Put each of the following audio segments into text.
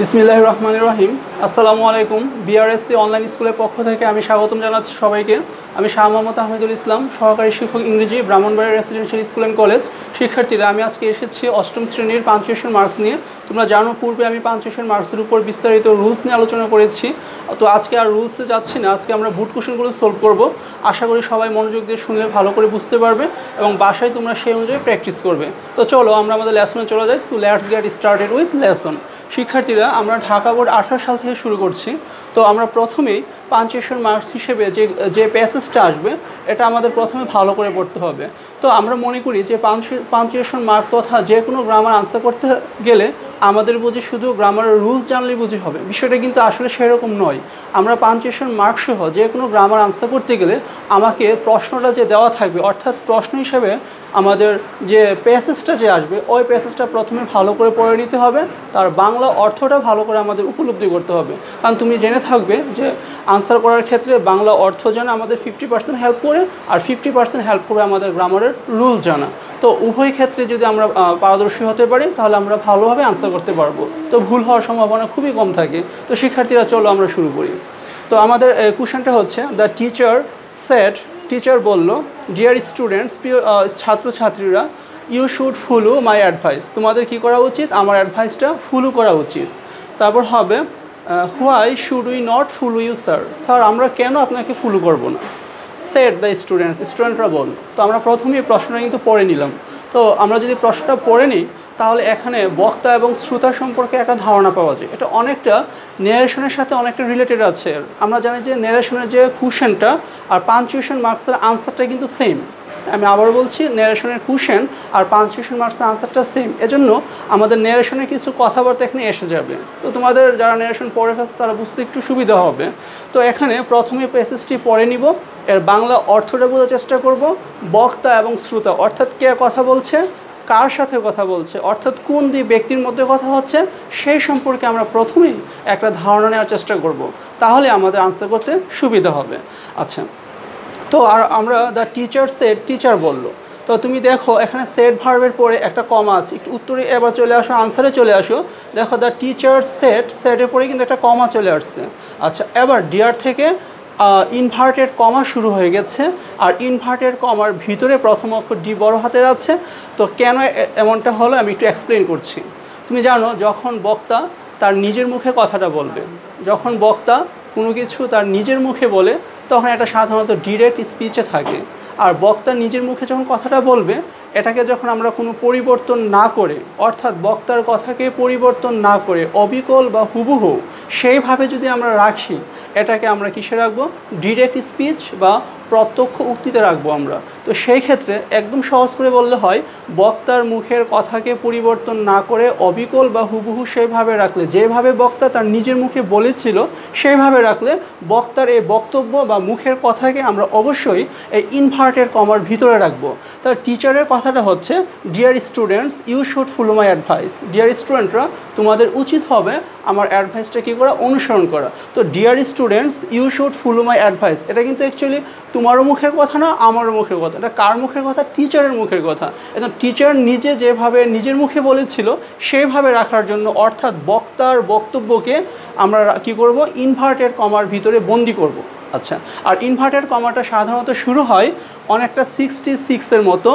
বিসমিল্লাহির রহমানির রহিম। আসসালামু আলাইকুম। বিআরএসসি অনলাইন স্কুলের পক্ষ থেকে আমি স্বাগতম জানাচ্ছি সবাইকে। আমি শাহ মোহাম্মদ আহমেদুল ইসলাম, সহকারী শিক্ষক ইংরেজি, Brahmanbaria residential school and college. শিক্ষার্থীরা, আমি আজকে এসেছি অষ্টম শ্রেণীর পাঞ্চুয়েশন মার্কস নিয়ে। তোমরা জানো, পূর্বে আমি পাঞ্চুয়েশন মার্কসের উপর বিস্তারিত রুলস নিয়ে আলোচনা করেছি। তো আজকে আর রুলসে যাচ্ছি না, আজকে আমরা বুট কোশ্চেনগুলো সলভ করব। আশা করি সবাই মনোযোগ দিয়ে শুনলে ভালো করে বুঝতে পারবে এবং বাসায় তোমরা সেই অনুযায়ী প্র্যাকটিস করবে। তো চলো আমরা আমাদের লেসনে চলে যাই। So let's get started with lesson. শিক্ষার্থীরা, আমরা ঢাকা বোর্ড 18 সাল থেকে শুরু করছি। তো আমরা প্রথমেই পাঞ্চুয়েশন মার্কস হিসেবে যে প্যাসেজটা আসবে এটা আমাদের প্রথমে ভালো করে পড়তে হবে। তো আমরা মনে করি যে পাঞ্চুয়েশন মার্ক তথা যে কোনো গ্রামার আনসার করতে গেলে আমাদের বুঝি শুধু গ্রামারের রুলস জানলেই বুঝি হবে, বিষয়টা কিন্তু আসলে সেরকম নয়। আমরা পাঞ্চুয়েশন মার্ক সহ যে কোনো গ্রামার আনসার করতে গেলে আমাকে প্রশ্নটা যে দেওয়া থাকবে, অর্থাৎ প্রশ্ন হিসেবে আমাদের যে প্যাসেজটা যে আসবে ওই প্যাসেজটা প্রথমে ভালো করে পড়ে নিতে হবে, তার বাংলা অর্থটা ভালো করে আমাদের উপলব্ধি করতে হবে। কারণ তুমি জেনে থাকবে যে আনসার করার ক্ষেত্রে বাংলা অর্থ জানা আমাদের 50% হেল্প করে, আর 50% হেল্প করে আমাদের গ্রামারের রুল জানা। তো উভয় ক্ষেত্রে যদি আমরা পারদর্শী হতে পারি তাহলে আমরা ভালোভাবে আনসার করতে পারবো। তো ভুল হওয়ার সম্ভাবনা খুবই কম থাকে। তো শিক্ষার্থীরা, চলো আমরা শুরু করি। তো আমাদের কোশ্চেনটা হচ্ছে, দ্য টিচার সেড, টিচার বলল, ডিয়ার স্টুডেন্টস, প্রিয় ছাত্রছাত্রীরা, you should follow my advice, তোমাদের কি করা উচিত? আমার অ্যাডভাইসটা ফলো করা উচিত। তারপর হবে, why should we not follow you sir, sir আমরা কেন আপনাকে ফলো করবো না? সেড দ্য স্টুডেন্টস, স্টুডেন্টরা বল। তো আমরা প্রথমেই প্রশ্নটা কিন্তু পড়ে নিলাম। তো আমরা যদি প্রশ্নটা পড়ে নিই তাহলে এখানে বক্তা এবং শ্রোতা সম্পর্কে একটা ধারণা পাওয়া যায়। এটা অনেকটা ন্যারেশনের সাথে অনেকটা রিলেটেড আছে। আমরা জানি যে ন্যারেশনের যে কোশ্চেনটা আর পাঞ্চুয়েশন মার্কসের আনসারটা কিন্তু সেম। আমি আবার বলছি, ন্যারেশনের কোশ্চেন আর পাঞ্চুয়েশন মার্কসের আনসারটা সেম। এজন্য আমাদের ন্যারেশনের কিছু কথাবার্তা এখানে এসে যাবে। তো তোমাদের যারা ন্যারেশন পড়ে ফেলছে তারা বুঝতে একটু সুবিধা হবে। তো এখানে প্রথমে প্যাসেজটি পড়ে নিব, এর বাংলা অর্থটা বোঝার চেষ্টা করব। বক্তা এবং শ্রোতা, অর্থাৎ কে কথা বলছে, কার সাথে কথা বলছে, অর্থাৎ কোন দুই ব্যক্তির মধ্যে কথা হচ্ছে, সেই সম্পর্কে আমরা প্রথমেই একটা ধারণা নেওয়ার চেষ্টা করব। তাহলে আমাদের আনসার করতে সুবিধা হবে। আচ্ছা, তো আর আমরা দ্য টিচার সেড, টিচার বলল। তো তুমি দেখো এখানে সেড ভার্বের পরে একটা কমা আছে। একটু উত্তরে এবার চলে আসো, আনসারে চলে আসো। দেখো দ্য টিচার সেড, সেডের পরে কিন্তু একটা কমা চলে আসছে। আচ্ছা, এবার ডিয়ার থেকে ইনভার্টেড কমা শুরু হয়ে গেছে, আর ইনভার্টেড কমার ভিতরে প্রথম অক্ষর ডি বড় হাতের আছে। তো কেন এমনটা হলো আমি একটু এক্সপ্লেন করছি। তুমি জানো, যখন বক্তা তার নিজের মুখে কথাটা বলবে, যখন বক্তা কোনো কিছু তার নিজের মুখে বলে তখন এটা সাধারণত ডিরেক্ট স্পিচে থাকে। আর বক্তা নিজের মুখে যখন কথাটা বলবে, এটাকে যখন আমরা কোনো পরিবর্তন না করে, অর্থাৎ বক্তার কথাকে পরিবর্তন না করে অবিকল বা হুবহু সেইভাবে যদি আমরা রাখি, এটাকে আমরা কিসে রাখবো? ডিরেক্ট স্পিচ বা প্রত্যক্ষ উক্তিতে রাখবো আমরা। তো সেই ক্ষেত্রে একদম সহজ করে বললে হয়, বক্তার মুখের কথাকে পরিবর্তন না করে অবিকল বা হুবহু সেইভাবে রাখলে, যেভাবে বক্তা তার নিজের মুখে বলেছিল সেইভাবে রাখলে বক্তার এই বক্তব্য বা মুখের কথাকে আমরা অবশ্যই এই ইনভার্টেড কমার ভিতরে রাখবো। তার টিচারের কথাটা হচ্ছে, dear students, you should follow my advice, dear স্টুডেন্টরা তোমাদের উচিত হবে আমার অ্যাডভাইসটা কী করা? অনুসরণ করা। তো dear students, you should follow my advice, এটা কিন্তু অ্যাকচুয়ালি তোমারও মুখের কথা না, আমারও মুখের কথা। এটা কার মুখের কথা? টিচারের মুখের কথা। এখন টিচার নিজে যেভাবে নিজের মুখে বলেছিল সেইভাবে রাখার জন্য, অর্থাৎ বক্তার বক্তব্যকে আমরা কী করব? ইনভার্টেড কমার ভিতরে বন্দি করব। আচ্ছা, আর ইনভার্টেড কমাটা সাধারণত শুরু হয় অনেকটা 66-এর মতো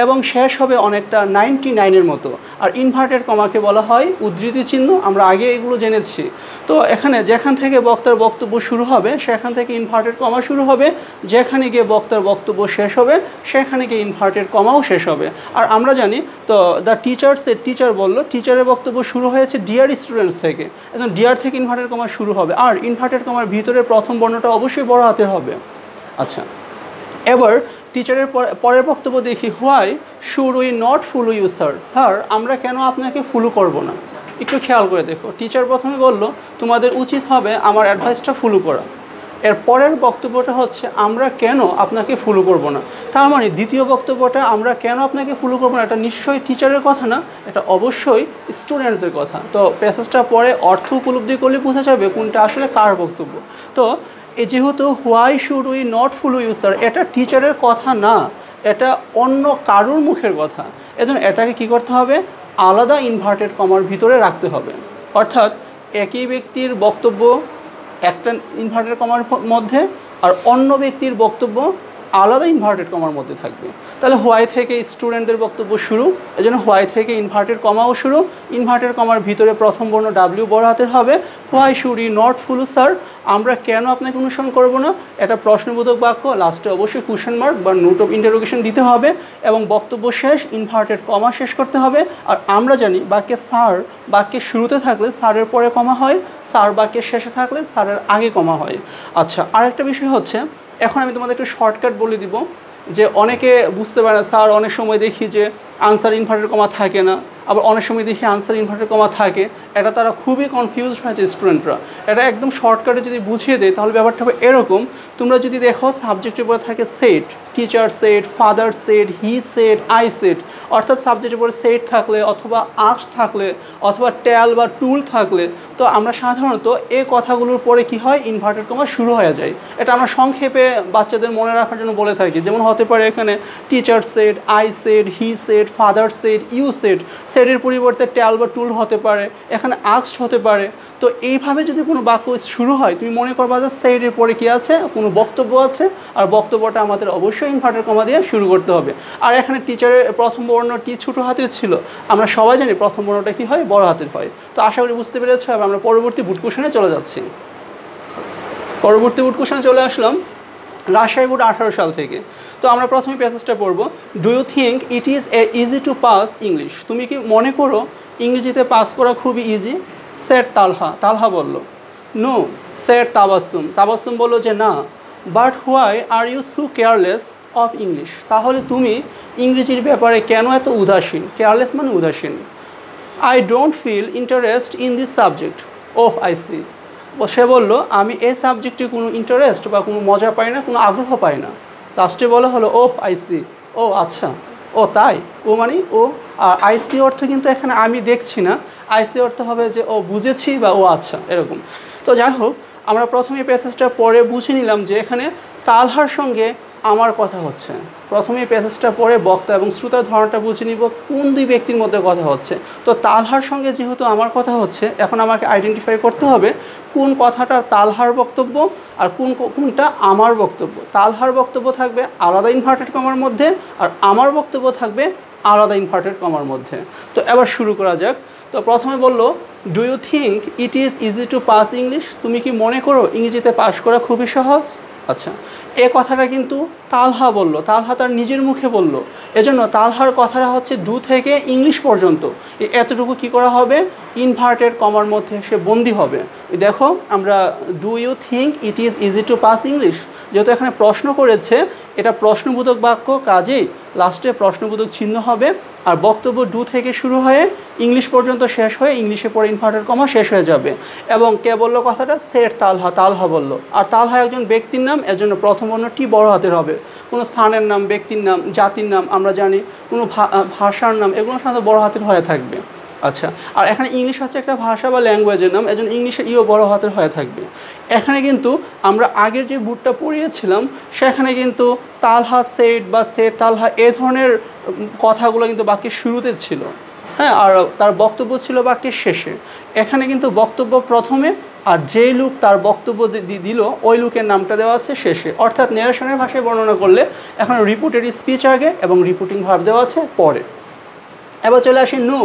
এবং শেষ হবে অনেকটা 99-এর মতো। আর ইনভার্টেড কমাকে বলা হয় উদ্ধৃতি চিহ্ন, আমরা আগে এগুলো জেনেছি। তো এখানে যেখান থেকে বক্তার বক্তব্য শুরু হবে সেখান থেকে ইনভার্টেড কমা শুরু হবে, যেখানে গিয়ে বক্তার বক্তব্য শেষ হবে সেখানে গিয়ে ইনভার্টেড কমাও শেষ হবে। আর আমরা জানি, তো দ্য টিচার্সের, টিচার বলল, টিচারের বক্তব্য শুরু হয়েছে ডিয়ার স্টুডেন্টস থেকে। এখন ডিয়ার থেকে ইনভার্টেড কমা শুরু হবে, আর ইনভার্টেড কমার ভিতরে প্রথম বর্ণটা অবশ্যই বড় হাতে হবে। আচ্ছা, এবার টিচারের পরের বক্তব্য দেখি, why should we not follow you sir, sir আমরা কেন আপনাকে ফলো করব না? একটু খেয়াল করে দেখো, টিচার প্রথমে বলল তোমাদের উচিত হবে আমার অ্যাডভাইসটা ফলো করা। এর পরের বক্তব্যটা হচ্ছে আমরা কেন আপনাকে ফলো করব না। তার মানে দ্বিতীয় বক্তব্যটা আমরা কেন আপনাকে ফলো করব না, এটা নিশ্চয়ই টিচারের কথা না, এটা অবশ্যই স্টুডেন্টসের কথা। তো প্যাসেজটা পরে অর্থ উপলব্ধি করলে বোঝা যাবে কোনটা আসলে কার বক্তব্য। তো যেহেতু why should we not follow you sir, এটা টিচারের কথা না, এটা অন্য কারুর মুখের কথা। এজন্য এটাকে কী করতে হবে? আলাদা ইনভার্টেড কমার ভিতরে রাখতে হবে। অর্থাৎ একই ব্যক্তির বক্তব্য একটা ইনভার্টেড কমার মধ্যে আর অন্য ব্যক্তির বক্তব্য আলাদা ইনভার্টেড কমার মধ্যে থাকবে। তাহলে হোয়াই থেকে স্টুডেন্টদের বক্তব্য শুরু, এজন্য হোয়াই থেকে ইনভার্টেড কমাও শুরু। ইনভার্টেড কমার ভিতরে প্রথম বর্ণ ডাব্লিউ বড় হাতের হবে। Why should you not follow sir, আমরা কেন আপনাকে অনুসরণ করব না, এটা প্রশ্নবোধক বাক্য, লাস্টে অবশ্যই কোয়েশ্চেন মার্ক বা নোট অফ ইন্টারোগেশন দিতে হবে এবং বক্তব্য শেষ ইনভার্টেড কমা শেষ করতে হবে। আর আমরা জানি বাক্যে স্যার বাক্যের শুরুতে থাকলে স্যারের পরে কমা হয়, স্যার বাক্যের শেষে থাকলে স্যারের আগে কমা হয়। আচ্ছা, আরেকটা বিষয় হচ্ছে, এখন আমি তোমাদের একটু শর্টকাট বলে দিব যে অনেকে বুঝতে পারে না, স্যার অনেক সময় দেখি যে আনসার ইনভার্টেড কমা থাকে না, আবার অনেক সময় দেখি আনসার ইনভার্টেড কমা থাকে, এটা তারা খুবই কনফিউজড হয়েছে স্টুডেন্টরা। এটা একদম শর্টকাটে যদি বুঝিয়ে দেয় তাহলে ব্যাপারটা হবে এরকম, তোমরা যদি দেখো সাবজেক্টের উপরে থাকে set, teacher said, father set, he set, I set, অর্থাৎ সাবজেক্টের উপরে সেট থাকলে অথবা আস্ক থাকলে অথবা ট্যাল বা টুল থাকলে তো আমরা সাধারণত এই কথাগুলোর পরে কি হয় ইনভার্টেড কমা শুরু হয়ে যায়। এটা আমরা সংক্ষেপে বাচ্চাদের মনে রাখার জন্য বলে থাকি, যেমন হতে পারে এখানে teacher said, I said, he said, father said, you said, সেটের পরিবর্তে ট্যাল বা টুল হতে পারে, এখানে আস্কড হতে পারে। তো এইভাবে যদি কোনো বাক্য শুরু হয় তুমি মনে করবা যে সেটের পরে কী আছে, কোনো বক্তব্য আছে, আর বক্তব্যটা আমাদের অবশ্যই ইনভার্টেড কমা দিয়ে শুরু করতে হবে। আর এখানে টিচারের প্রথম বর্ণটি ছোটো হাতের ছিল, আমরা সবাই জানি প্রথম বর্ণটা কী হয়, বড় হাতের হয়। তো আশা করি বুঝতে পেরেছো। এবার আমরা পরবর্তী বুট কোশ্চেনে চলে যাচ্ছি। পরবর্তী বুট কোশ্চেনে চলে আসলাম রাজশাহী বোর্ড 18 সাল থেকে। তো আমরা প্রথমে প্যাসেজটা পড়ব। Do you think it is easy to pass English, তুমি কি মনে করো ইংরেজিতে পাস করা খুবই ইজি? সেট তালহা, তালহা বলল। নো সেট তাবাসসুম, তাবাসসুম বলল যে না। But why are you so careless of English, তাহলে তুমি ইংরেজির ব্যাপারে কেন এত উদাসীন? কেয়ারলেস মানে উদাসীন। I don't feel interest in this subject. Oh I see, সে বলল আমি এই সাবজেক্টে কোনো ইন্টারেস্ট বা কোনো মজা পাই না, কোনো আগ্রহ পাই না। লাস্টে বলা হলো ওহ আই সি, ও আচ্ছা, ও তাই, ও মানে ও। আর আইসি অর্থ কিন্তু এখানে আমি দেখছি না, আইসি অর্থ হবে যে ও বুঝেছি বা ও আচ্ছা এরকম। তো যাই হোক, আমরা প্রথমে প্যাসেজটা পড়ে বুঝে নিলাম যে এখানে তালহার সঙ্গে আমার কথা হচ্ছে। প্রথমে প্যাসেজটা পড়ে বক্তা এবং শ্রোতার ধারণাটা বুঝে নিব কোন দুই ব্যক্তির মধ্যে কথা হচ্ছে। তো তালহার সঙ্গে যেহেতু আমার কথা হচ্ছে, এখন আমাকে আইডেন্টিফাই করতে হবে কোন কথাটা তালহার বক্তব্য আর কোনটা আমার বক্তব্য। তালহার বক্তব্য থাকবে আলাদা ইনভার্টেড কমার মধ্যে আর আমার বক্তব্য থাকবে আলাদা ইনভার্টেড কমার মধ্যে। তো এবার শুরু করা যাক। তো প্রথমে বলল do you think it is easy to pass English, তুমি কি মনে করো ইংরেজিতে পাস করা খুবই সহজ? আচ্ছা, এ কথাটা কিন্তু তালহা বলল, তালহা তার নিজের মুখে বলল, এজন্য তালহার কথাটা হচ্ছে ডু থেকে ইংলিশ পর্যন্ত এতটুকু কি করা হবে, ইনভার্টেড কমার মধ্যে সে বন্দি হবে। দেখো আমরা do you think it is easy to pass English, যেহেতু এখানে প্রশ্ন করেছে এটা প্রশ্নবোধক বাক্য, কাজেই লাস্টে প্রশ্নবোধক চিহ্ন হবে। আর বক্তব্য ডু থেকে শুরু হয়ে ইংলিশ পর্যন্ত শেষ হয়ে ইংলিশে পরে ইনভার্টেড কমা শেষ হয়ে যাবে। এবং কে বললো কথাটা, সেট তালহা, তালহা বলল। আর তালহা একজন ব্যক্তির নাম, এজন্য প্রথম বর্ণটি বড় হাতের হবে। কোনো স্থানের নাম, ব্যক্তির নাম, জাতির নাম আমরা জানি, কোনো ভাষার নাম, এগুলো সাধারণত বড় হাতের হয়ে থাকবে। আচ্ছা, আর এখানে ইংলিশ হচ্ছে একটা ভাষা বা ল্যাঙ্গুয়েজের নাম, এজন্য ইংলিশের ইও বড় হাতের হয়ে থাকবে। এখানে কিন্তু আমরা আগের যে বুটটা পড়িয়েছিলাম সেখানে কিন্তু তালহা সেট বা সেট তালহা এ ধরনের কথাগুলো কিন্তু বাক্যের শুরুতে ছিল, হ্যাঁ, আর তার বক্তব্য ছিল বাক্যের শেষে। এখানে কিন্তু বক্তব্য প্রথমে আর যেই লোক তার বক্তব্য দিল ওই লোকের নামটা দেওয়া আছে শেষে, অর্থাৎ নেরেশনের ভাষায় বর্ণনা করলে এখন রিপোর্টেড স্পিচ আগে এবং রিপোর্টিং ভার্ব দেওয়া আছে পরে। এবার চলে আসি নো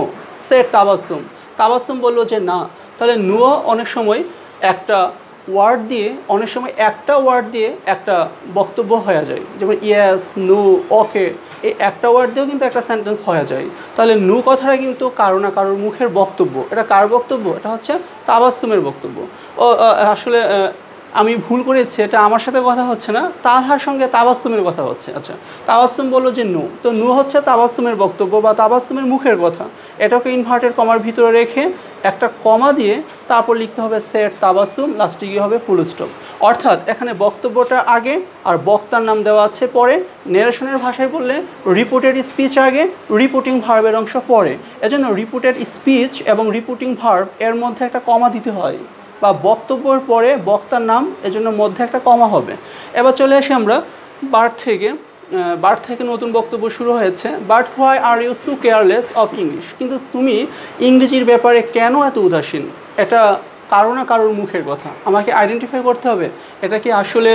সেট তাবাসসুম, তাবাসসুম বললো যে না। তাহলে নো অনেক সময় একটা ওয়ার্ড দিয়ে, অনেক সময় একটা ওয়ার্ড দিয়ে একটা বক্তব্য হয়ে যায়, যেমন ইয়েস, নো, ওকে, এই একটা ওয়ার্ড দিয়েও কিন্তু একটা সেন্টেন্স হয়ে যায়। তাহলে নো কথাটা কিন্তু কারো না কারোর মুখের বক্তব্য। এটা কার বক্তব্য? এটা হচ্ছে তাবাসসুমের বক্তব্য। ও আসলে আমি ভুল করেছি, এটা আমার সাথে কথা হচ্ছে না, তালহার সঙ্গে তাবাসসুমের কথা হচ্ছে। আচ্ছা, তাবাসসুম বললো যে নো, তো নো হচ্ছে তাবাসসুমের বক্তব্য বা তাবাসসুমের মুখের কথা। এটাকে ইনভার্টেড কমার ভিতরে রেখে একটা কমা দিয়ে তারপর লিখতে হবে সেট তাবাসসুম, লাস্টে গিয়ে হবে ফুল স্টপ। অর্থাৎ এখানে বক্তব্যটা আগে আর বক্তার নাম দেওয়া আছে পরে। নেরেশনের ভাষায় বললে রিপোর্টেড স্পিচ আগে, রিপোর্টিং ভার্বের অংশ পরে। এজন্য রিপোর্টেড স্পিচ এবং রিপোর্টিং ভার্ব এর মধ্যে একটা কমা দিতে হয়, বা বক্তব্যের পরে বক্তার নাম, এজন্য মধ্যে একটা কমা হবে। এবার চলে আসি আমরা বার্থ থেকে নতুন বক্তব্য শুরু হয়েছে। But why are you so careless of English, কিন্তু তুমি ইংরেজির ব্যাপারে কেন এত উদাসীন? এটা কারো না কারোর মুখের কথা। আমাকে আইডেন্টিফাই করতে হবে এটা কি আসলে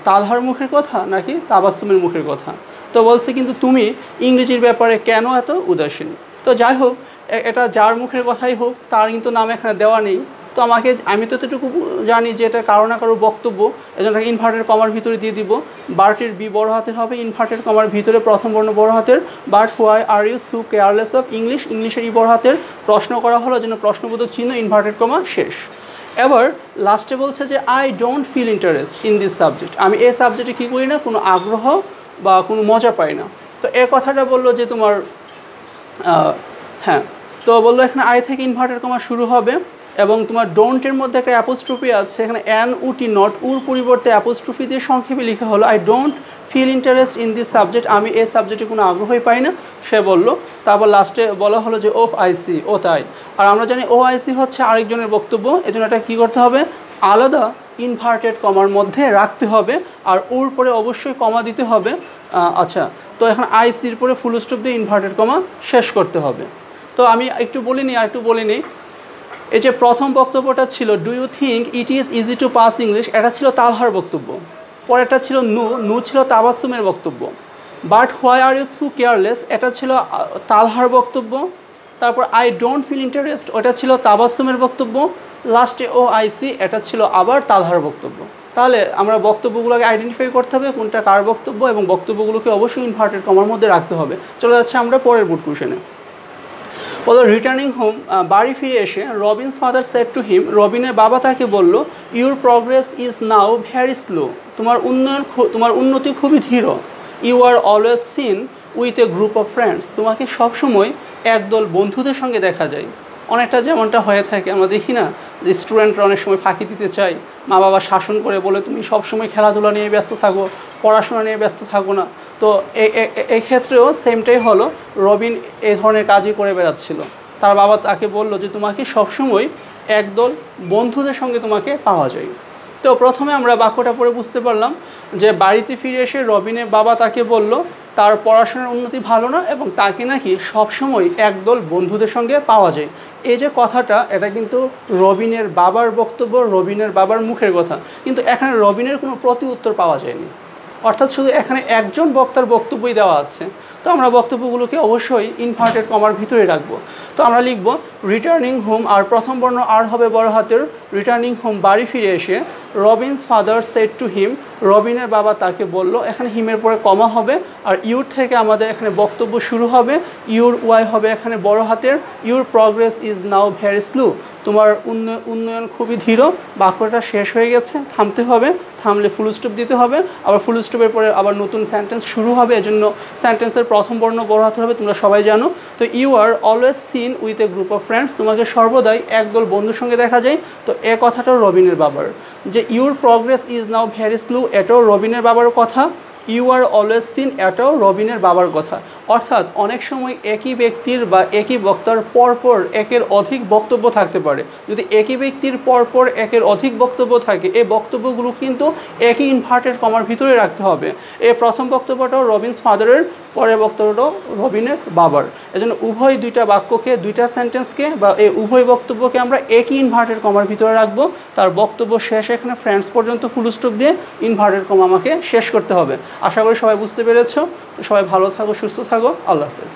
তালহার মুখের কথা নাকি তাবাসসুমের মুখের কথা। তো বলছে কিন্তু তুমি ইংরেজির ব্যাপারে কেন এত উদাসীন। তো যাই হোক, এটা যার মুখের কথাই হোক, তার কিন্তু নাম এখানে দেওয়া নেই। তো আমি তো এতটুকু জানি যে এটা কারো না কারো বক্তব্য, এজন্য ইনভার্টেড কমার ভিতরে দিয়ে দিব। বার্টের বি বড় হাতের হবে, ইনভার্টেড কমার ভিতরে প্রথম বর্ণ বড় হাতের। But why are you so careless of English, ইংলিশের ই বড় হাতের। প্রশ্ন করা হলো, জন্য প্রশ্নবোধক চিহ্ন, ইনভার্টেড কমা, শেষ। এবার লাস্টে বলছে যে I don't feel interest in this subject, আমি এই সাবজেক্টে কী করি না, কোনো আগ্রহ বা কোনো মজা পাই না। তো এ কথাটা বললো যে তোমার হ্যাঁ, তো বললো এখানে আই থেকে ইনভার্টেড কমা শুরু হবে এবং তোমার ডোন্টের মধ্যে একটা অ্যাপোস্ট্রফি আছে, এখানে এন উটি নট, উর পরিবর্তে অ্যাপোস্ট্রফি দিয়ে সংক্ষেপে লেখা হলো I don't feel interest in this subject, আমি এই সাবজেক্টে কোনো আগ্রহই পাই না, সে বললো। তারপর লাস্টে বলা হলো যে ও আইসি, ও তাই। আর আমরা জানি ও আইসি হচ্ছে আরেকজনের বক্তব্য, এজন্য এটা কী করতে হবে, আলাদা ইনভার্টেড কমার মধ্যে রাখতে হবে, আর ওর পরে অবশ্যই কমা দিতে হবে। আচ্ছা, তো এখন আইসির পরে ফুল স্টপ দিয়ে ইনভার্টেড কমা শেষ করতে হবে। তো আমি একটু বলিনি এই যে প্রথম বক্তব্যটা ছিল do you think it is easy to pass English, এটা ছিল তালহার বক্তব্য। পরেরটা ছিল নু ছিল তাবাসসুমের বক্তব্য। But why are you so careless, এটা ছিল তালহার বক্তব্য। তারপর আই ডোন্ট ফিল ইন্টারেস্ট, ওটা ছিল তাবাসসুমের বক্তব্য। লাস্টে ও আইসি, এটা ছিল আবার তালহার বক্তব্য। তাহলে আমরা বক্তব্যগুলোকে আইডেন্টিফাই করতে হবে কোনটা কার বক্তব্য, এবং বক্তব্যগুলোকে অবশ্যই ইনভার্টেড কমার মধ্যে রাখতে হবে। চলে যাচ্ছে আমরা পরের বুট কোশ্চেনে। বলো রিটার্নিং হোম, বাড়ি ফিরে এসে Robin's father said to him, রবিনের বাবা তাকে বলল your progress is now very slow, তোমার উন্নতি খুবই ধীর। You are always seen with a group of friends, তোমাকে সবসময় একদল বন্ধুদের সঙ্গে দেখা যায়। অনেকটা যেমনটা হয়ে থাকে, আমরা দেখি না যে স্টুডেন্টরা অনেক সময় ফাঁকি দিতে চায়, মা বাবা শাসন করে বলে তুমি সবসময় খেলাধুলা নিয়ে ব্যস্ত থাকো, পড়াশোনা নিয়ে ব্যস্ত থাকো না। তো এই ক্ষেত্রেও সেমটাই হলো, রবিন এই ধরনের কাজই করে বেড়াচ্ছিল। তার বাবা তাকে বলল যে তোমাকে সবসময় একদল বন্ধুদের সঙ্গে তোমাকে পাওয়া যায়। তো প্রথমে আমরা বাক্যটা পড়ে বুঝতে পারলাম যে বাড়িতে ফিরে এসে রবিনের বাবা তাকে বলল তার পড়াশোনার উন্নতি ভালো না এবং তাকে নাকি সবসময় একদল বন্ধুদের সঙ্গে পাওয়া যায়। এই যে কথাটা, এটা কিন্তু রবিনের বাবার বক্তব্য, রবিনের বাবার মুখের কথা, কিন্তু এখানে রবিনের কোনো প্রতি উত্তর পাওয়া যায়নি, অর্থাৎ শুধু এখানে একজন বক্তার বক্তব্যই দেওয়া আছে। তো আমরা বক্তব্যগুলোকে অবশ্যই ইনভার্টেড কমার ভিতরে রাখবো। তো আমরা লিখব রিটার্নিং হোম, আর প্রথম বর্ণ আর হবে বড় হাতের। রিটার্নিং হোম, বাড়ি ফিরে এসে Robin's father said to him, রবিনের বাবা তাকে বলল, এখানে হিমের পরে কমা হবে, আর ইউর থেকে আমাদের এখানে বক্তব্য শুরু হবে। ইউর ওয়াই হবে এখানে বড় হাতের। Your progress is now very slow, তোমার উন্নয়ন খুবই ধীর। বাক্যটা শেষ হয়ে গেছে, থামতে হবে, থামলে ফুল স্টপ দিতে হবে, আবার ফুল স্টপের পরে আবার নতুন সেন্টেন্স শুরু হবে, এজন্য সেন্টেন্সের প্রথম বর্ণ বড় হাতের হবে, তোমরা সবাই জানো। তো you are always seen with a group of friends, তোমাকে সর্বদাই একদল বন্ধুর সঙ্গে দেখা যায়। তো এ কথাটাও রবিনের বাবার। যে your progress is now very slow, এটাও রবিনের বাবার কথা। ইউ আর অলওয়েজ সিন, এটাও রবিনের বাবার কথা। অর্থাৎ অনেক সময় একই ব্যক্তির বা একই বক্তার পরপর একের অধিক বক্তব্য থাকতে পারে। যদি একই ব্যক্তির পরপর একের অধিক বক্তব্য থাকে, এই বক্তব্যগুলো কিন্তু একই ইনভার্টেড কমার ভিতরে রাখতে হবে। এই প্রথম বক্তব্যটাও রবিনস ফাদারের, পরের বক্তব্যটাও রবিনের বাবার। এজন্য উভয় দুইটা বাক্যকে, দুইটা সেন্টেন্সকে বা এই উভয় বক্তব্যকে আমরা একই ইনভার্টেড কমার ভিতরে রাখবো। তার বক্তব্য শেষ এখানে ফ্রেন্ডস পর্যন্ত ফুল স্টপ দিয়ে ইনভার্টেড কমা আমাকে শেষ করতে হবে। আশা করি সবাই বুঝতে পেরেছো। তো সবাই ভালো থাকো, সুস্থ থাকো, আল্লাহ হাফেজ।